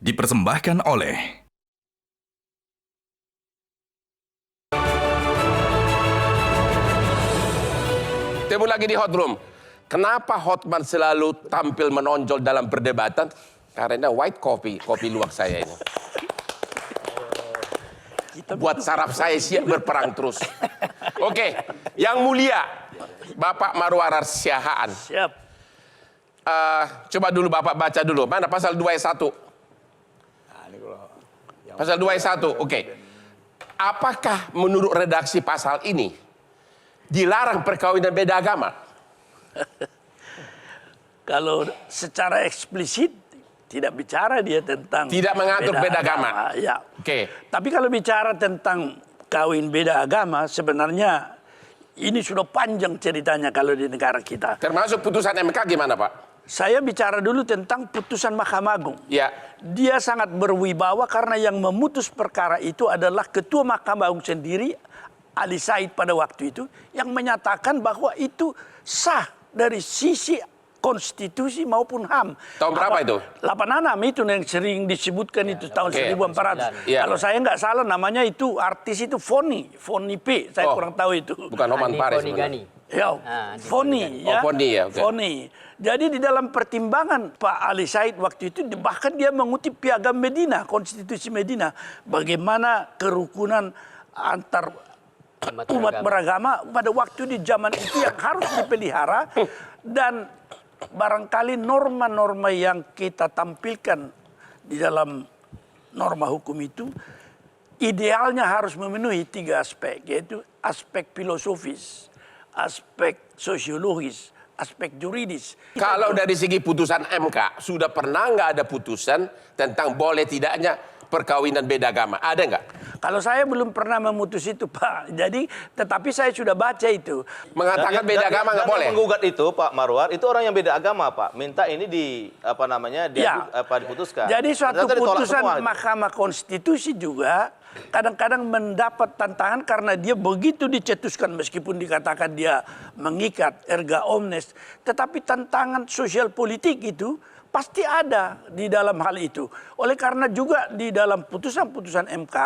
dipersembahkan oleh Temu lagi di Hot Room. Kenapa Hotman selalu tampil menonjol dalam perdebatan? Karena white coffee, kopi luwak saya ini. Buat saraf saya siap berperang terus. Oke, yang mulia, Bapak Marwarar Siahaan. Siap. Coba dulu Bapak baca dulu. Mana pasal 2 ayat 1? Pasal 2 ayat 1, oke. Apakah menurut redaksi pasal ini dilarang perkawinan beda agama? Kalau secara eksplisit tidak bicara dia tentang Tidak mengatur beda agama. Ya. Oke. Tapi kalau bicara tentang kawin beda agama, sebenarnya ini sudah panjang ceritanya kalau di negara kita. Termasuk putusan MK gimana Pak? Saya bicara dulu tentang putusan Mahkamah Agung. Ya. Dia sangat berwibawa karena yang memutus perkara itu adalah Ketua Mahkamah Agung sendiri, Ali Said pada waktu itu, yang menyatakan bahwa itu sah dari sisi konstitusi maupun HAM. Tahun berapa itu? 86 itu yang sering disebutkan itu tahun Oke. 1400. Ya. Kalau saya nggak salah namanya itu artis itu Foni P. Saya kurang tahu itu. Bukan Oman Paris. Gani. Ya, Foni ya. Foni ya, oke. Foni. Jadi di dalam pertimbangan Pak Ali Said waktu itu bahkan dia mengutip Piagam Medina, Konstitusi Medina, bagaimana kerukunan antar umat beragama pada waktu di zaman itu yang harus dipelihara, dan barangkali norma-norma yang kita tampilkan di dalam norma hukum itu idealnya harus memenuhi 3 aspek, yaitu aspek filosofis, aspek sosiologis, aspek juridis. Kalau dari segi putusan MK, sudah pernah nggak ada putusan tentang boleh tidaknya perkawinan beda agama? Ada nggak? Kalau saya belum pernah memutus itu, Pak. Jadi, tetapi saya sudah baca itu. Mengatakan beda agama nggak boleh? Yang menggugat itu Pak Marwar, itu orang yang beda agama Pak. Minta ini diputuskan. Jadi suatu Ternyata ditolak putusan semua itu. Mahkamah Konstitusi juga kadang-kadang mendapat tantangan karena dia begitu dicetuskan meskipun dikatakan dia mengikat erga omnes. Tetapi tantangan sosial politik itu pasti ada di dalam hal itu. Oleh karena juga di dalam putusan-putusan MK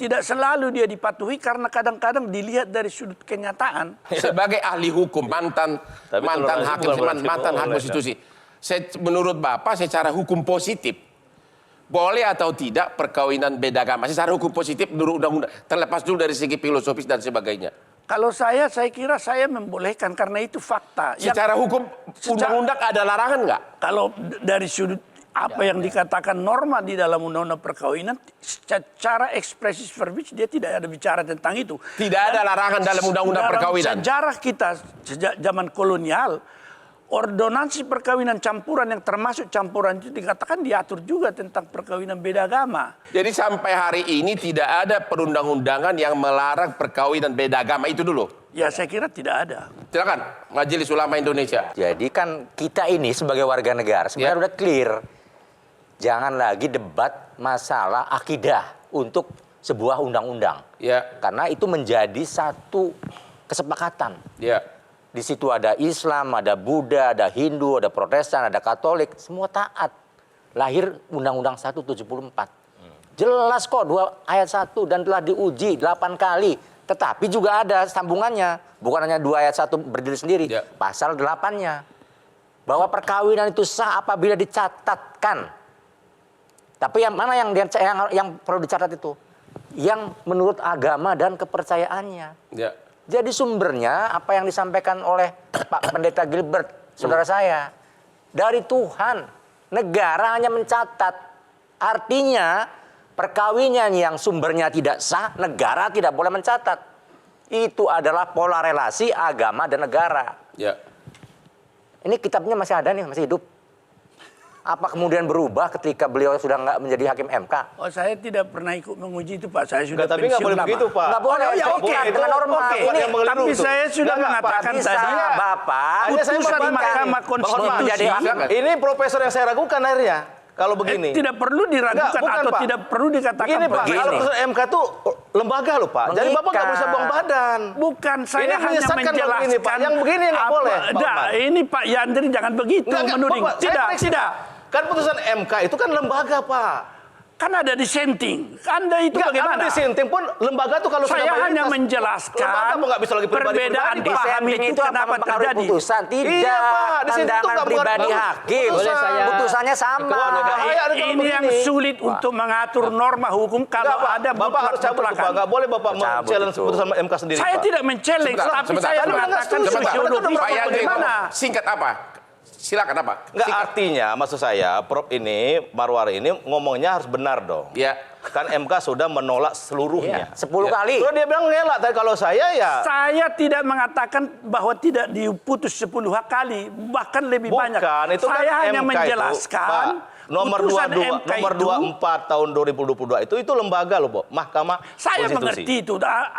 tidak selalu dia dipatuhi karena kadang-kadang dilihat dari sudut kenyataan. Sebagai ahli hukum, mantan hakim, mantan hakim konstitusi. Menurut Bapak secara hukum positif, boleh atau tidak perkawinan beda agama? Secara hukum positif menurut undang-undang, terlepas dulu dari segi filosofis dan sebagainya. Kalau saya kira saya membolehkan karena itu fakta. Secara hukum undang-undang ada larangan nggak? Kalau dari sudut apa yang dikatakan norma di dalam undang-undang perkawinan, secara ekspresis verbis dia tidak ada bicara tentang itu. Tidak ada larangan dalam undang-undang perkawinan. Sejarah kita sejak zaman kolonial, ordonansi perkawinan campuran yang termasuk campuran itu dikatakan diatur juga tentang perkawinan beda agama. Jadi sampai hari ini tidak ada perundang-undangan yang melarang perkawinan beda agama, itu dulu. Ya saya kira tidak ada. Silakan Majelis Ulama Indonesia. Jadi kan kita ini sebagai warga negara sebenarnya udah clear. Jangan lagi debat masalah akidah untuk sebuah undang-undang. Ya. Karena itu menjadi satu kesepakatan. Ya. Di situ ada Islam, ada Buddha, ada Hindu, ada Protestan, ada Katolik, semua taat. Lahir Undang-Undang 174. Jelas kok 2 ayat 1 dan telah diuji 8 kali. Tetapi juga ada sambungannya. Bukan hanya 2 ayat 1 berdiri sendiri. Ya. Pasal 8-nya. Bahwa perkawinan itu sah apabila dicatatkan. Tapi yang mana yang perlu dicatat itu? Yang menurut agama dan kepercayaannya. Ya. Jadi sumbernya apa yang disampaikan oleh Pak Pendeta Gilbert, saudara saya, dari Tuhan. Negara hanya mencatat. Artinya perkawinan yang sumbernya tidak sah, negara tidak boleh mencatat. Itu adalah pola relasi agama dan negara. Ya. Ini kitabnya masih ada nih, masih hidup. Apa kemudian berubah ketika beliau sudah nggak menjadi hakim MK? Oh, saya tidak pernah ikut menguji itu, Pak. Saya sudah Tapi nggak boleh lama. begitu Pak. Nggak boleh, Oh, ya, saya oke. kira dengan norma. Oke. Ini yang mengeliru Tapi tuh. saya sudah Nggak, Pak. mengatakan bisa, tadi, Bapak. Hanya saya putusan membaca Mahkamah ini. Konstitusi. Silakan. Ini profesor yang saya ragukan akhirnya. Kalau begini. Tidak perlu diragukan Enggak, bukan, atau Pak. tidak perlu dikatakan Begini Pak, begini. kalau putusan MK itu lembaga loh Pak. Jadi Bapak nggak bisa buang badan. Bukan, saya Ini hanya menyesatkan kalau menjelaskan. begini, Pak. Yang begini nggak apa- boleh, Pak Dah, Umar. ini Pak Yandri jangan begitu Enggak, menuding. Bapak, saya Tidak, koreksi. tidak. Kan putusan MK itu kan lembaga Pak. Kan ada dissenting. Anda itu Nggak, bagaimana? kalau dissenting pun lembaga tuh kalau Saya sudah hanya mayoritas, menjelaskan lembaga mau nggak bisa lagi perbedaan pribadi-pribadi, Pak. paham Dissenting itu itu kenapa mempengaruhi terjadi. putusan, tidak Iya, Pak. Di situ pandangan nggak pribadi bukan hakim. Boleh saya- Putusannya sama. Waduh, bahaya nih kalau Ini yang begini. sulit untuk mengatur norma hukum kalau Nggak, Pak. ada Bapak harus cabut, Pak. Nggak boleh Bapak Cabut challenge itu. putusan MK sendiri, Saya Pak. tidak men-challenge, tapi Sebentar. saya Sebentar. mengatakan Sebentar. sosiologis Pak Yandri, bagaimana. singkat apa? Silakan apa? Nggak, artinya maksud saya Prof ini, Marwari ini ngomongnya harus benar dong. Ya. Kan MK sudah menolak seluruhnya. 10 kali. Terus dia bilang ngelak. Tapi kalau saya ya Saya tidak mengatakan bahwa tidak diputus 10 kali, bahkan lebih banyak. bukan. Itu kan Saya hanya MK menjelaskan itu, Pak, nomor putusan 22, MK nomor itu, 24 tahun 2022 itu lembaga loh, Bo. Mahkamah saya Konstitusi. mengerti itu.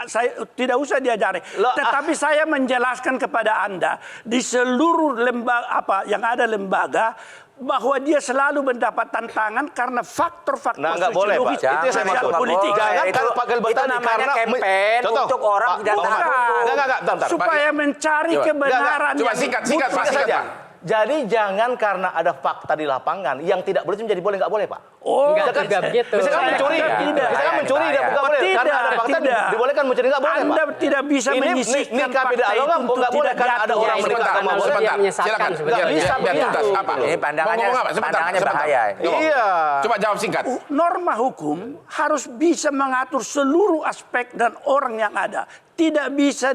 Saya tidak usah diajari. Loh, Tetapi saya menjelaskan kepada Anda di seluruh lembaga yang ada lembaga bahwa dia selalu mendapat tantangan karena faktor-faktor Nah, nggak boleh, Pak. sosiologis, Itu yang saya sosial, maksud. politik. Jangan Itu- kalau Pak Gilbert itu tadi namanya karena campaign Contoh, untuk orang Pak tidak Muhammad. taat. Enggak, bentar. Supaya mencari Coba. kebenaran Coba yang singkat, mutlak. Pak, Singkat saja. Pak. Jadi jangan karena ada fakta di lapangan yang tidak boleh itu menjadi boleh, nggak boleh, Pak. Oh, Enggak juga begitu. Misalkan Saya mencuri, kira tidak. misalkan mencuri Bahaya. dia nggak boleh. Tidak, Karena ada fakta tidak. dibolehkan mencuri nggak boleh, Anda Pak. tidak bisa Ini menyisihkan nikah beda fakta agama itu untuk nggak boleh tidak karena ada diatur. orang Ya, menikah sebentar, agama menurut boleh. dia menyesatkan Silakan. sebenarnya. Nggak bisa Biar begitu. tuntas. Apa? Ini pandangannya, Ngomong apa? Sebentar, pandangannya sebentar. bahaya. Coba. Iya. Coba jawab singkat. Norma hukum harus bisa mengatur seluruh aspek dan orang yang ada. Tidak bisa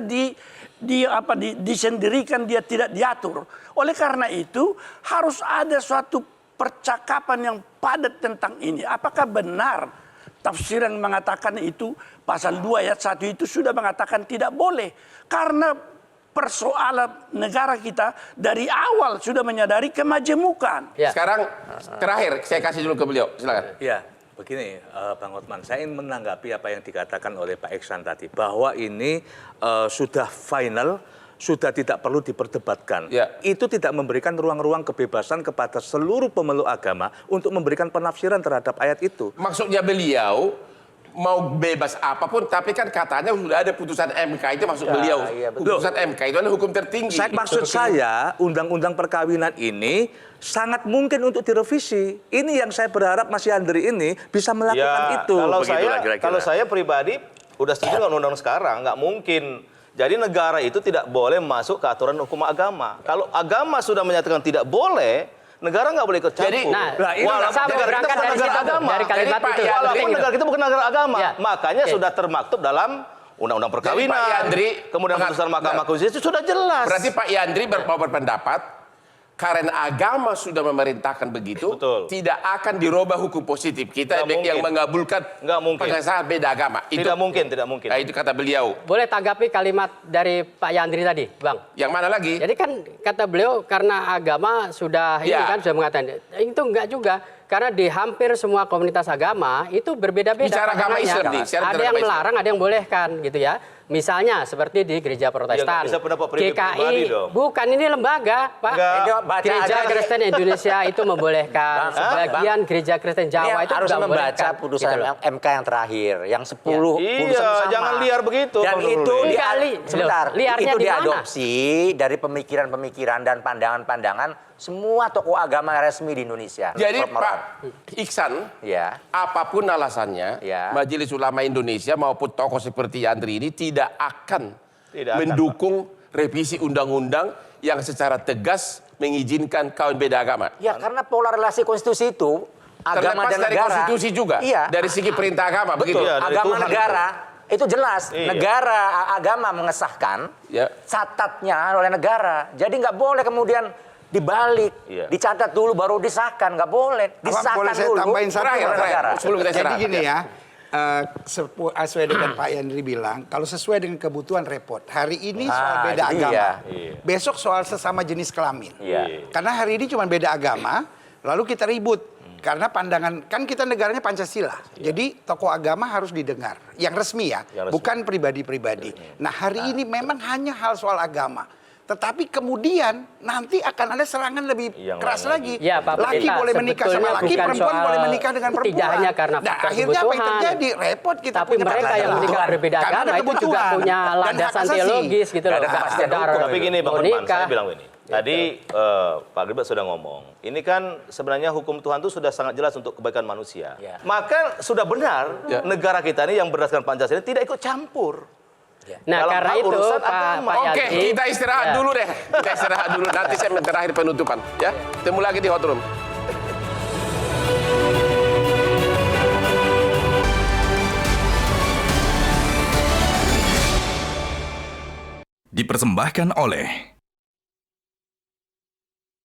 disendirikan, dia tidak diatur. Oleh karena itu harus ada suatu percakapan yang padat tentang ini. Apakah benar tafsiran mengatakan itu pasal 2 ayat 1 itu sudah mengatakan tidak boleh karena persoalan negara kita dari awal sudah menyadari kemajemukan. Ya. Sekarang terakhir saya kasih dulu ke beliau. Silakan. Ya, begini Bang Hotman, saya ingin menanggapi apa yang dikatakan oleh Pak Iksan tadi, bahwa ini sudah final, sudah tidak perlu diperdebatkan. Ya. Itu tidak memberikan ruang-ruang kebebasan kepada seluruh pemeluk agama untuk memberikan penafsiran terhadap ayat itu. Maksudnya beliau mau bebas apapun, tapi kan katanya sudah ada putusan MK itu maksud beliau. iya, betul. Putusan MK itu adalah hukum tertinggi. Maksud saya, undang-undang perkawinan ini sangat mungkin untuk direvisi. Ini yang saya berharap Mas Yandri ini bisa melakukan itu. Begitulah kira-kira. Kalau saya pribadi udah setuju dengan undang-undang sekarang, nggak mungkin. Jadi negara itu tidak boleh masuk ke aturan hukum agama. Kalau agama sudah menyatakan tidak boleh, negara nggak boleh ikut campur. Jadi, Nah, walaupun saya mau negara kita berangkat bukan dari negara situ, agama. dari kalimat Jadi, Pak itu. Yandri, Walaupun Penting negara itu. kita bukan negara agama, Ya. makanya Oke. sudah termaktub dalam undang-undang perkawinan. Pak Yandri kemudian putusan Mahkamah Konstitusi itu sudah jelas. berarti Pak Yandri mau berpendapat karena agama sudah memerintahkan begitu, Betul. tidak akan dirubah hukum positif kita Nggak yang mungkin. mengabulkan Nggak mungkin. pengesahan beda agama. tidak mungkin, tidak mungkin. Nah, itu kata beliau. Boleh tanggapi kalimat dari Pak Yandri tadi, Bang? Yang mana lagi? Jadi kan kata beliau karena agama sudah ini Ya. kan sudah mengatakan itu enggak juga karena di hampir semua komunitas agama itu berbeda-beda. Bicara agama pandangannya. Islam nih, secara Ada bicara yang agama Islam. melarang, ada yang bolehkan gitu ya. Misalnya seperti di gereja Protestan, Ya, nggak bisa pendapat pribadi GKI, dong. bukan ini lembaga, Pak. Enggak. Itu baca Gereja aja. Kristen Indonesia itu membolehkan, Bang, sebagian gereja Kristen Jawa Ini itu harus juga membaca membolehkan. putusan Gitu loh. MK yang terakhir, yang 10 Iya, putusan sama. jangan liar begitu, Dan Bang itu Nurul. Enggak, sebentar, liarnya itu di mana? diadopsi dari pemikiran-pemikiran dan pandangan-pandangan semua tokoh agama yang resmi di Indonesia. Jadi Prof. Marwan. Pak Iksan, Ya. apapun alasannya, Ya. Majelis Ulama Indonesia maupun tokoh seperti Yandri ini tidak akan mendukung revisi undang-undang yang secara tegas mengizinkan kawin beda agama. Ya, karena pola relasi konstitusi itu agama Terlepas dan dari negara. konstitusi juga, Iya. dari segi perintah agama, begitu. Betul. Iya, dari Agama Tuhan negara itu jelas. Iya. Negara agama mengesahkan, Ya. catatnya oleh negara. Jadi nggak boleh kemudian dibalik, Iya. dicatat dulu baru disahkan, nggak boleh. Disahkan boleh saya dulu. tambahin satu? Terakhir, oleh negara. sebelum kita Jadi istirahat. gini ya, sesuai dengan Pak Yandri bilang, kalau sesuai dengan kebutuhan repot. Hari ini soal beda itu agama, dia. besok soal sesama jenis kelamin. Iya. Karena hari ini cuma beda agama, lalu kita ribut. Karena pandangan, kan kita negaranya Pancasila. Jadi tokoh agama harus didengar. Yang resmi ya, Yang resmi. bukan pribadi-pribadi. Nah hari ini memang hanya hal soal agama. Tetapi kemudian nanti akan ada serangan lebih Yang keras lain lagi. Ya, Pak Laki Pendeta, boleh menikah sama sebetulnya laki, bukan perempuan soal- boleh menikah dengan perempuan. tidak hanya karena Nah, faktor akhirnya apa yang kebutuhan. terjadi? Repot kita Tapi punya mereka tatanan yang menikah kebutuhan. berbeda Karena ada agama itu juga kebutuhan punya dan hak landasan asasi. teologis gitu loh. Nggak ada Nggak kepastian sekedar hukum. Tapi gini Bang mau Hotman, nikah. saya bilang ini. Tadi Pak Gilbert sudah ngomong, ini kan sebenarnya hukum Tuhan itu sudah sangat jelas untuk kebaikan manusia. Ya. Maka sudah benar negara kita ini yang berdasarkan Pancasila tidak ikut campur. Nah, dalam karena hal itu urusan Pak agama. Oke, Yadi, kita istirahat dulu deh. Kita istirahat dulu. Nanti saya terakhir penutupan. Ya, ketemu lagi di Hot Room. Dipersembahkan oleh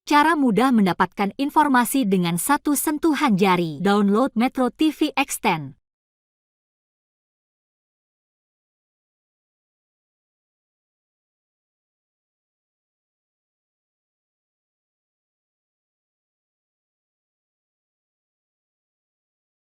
Cara mudah mendapatkan informasi dengan satu sentuhan jari. Download Metro TV Extend.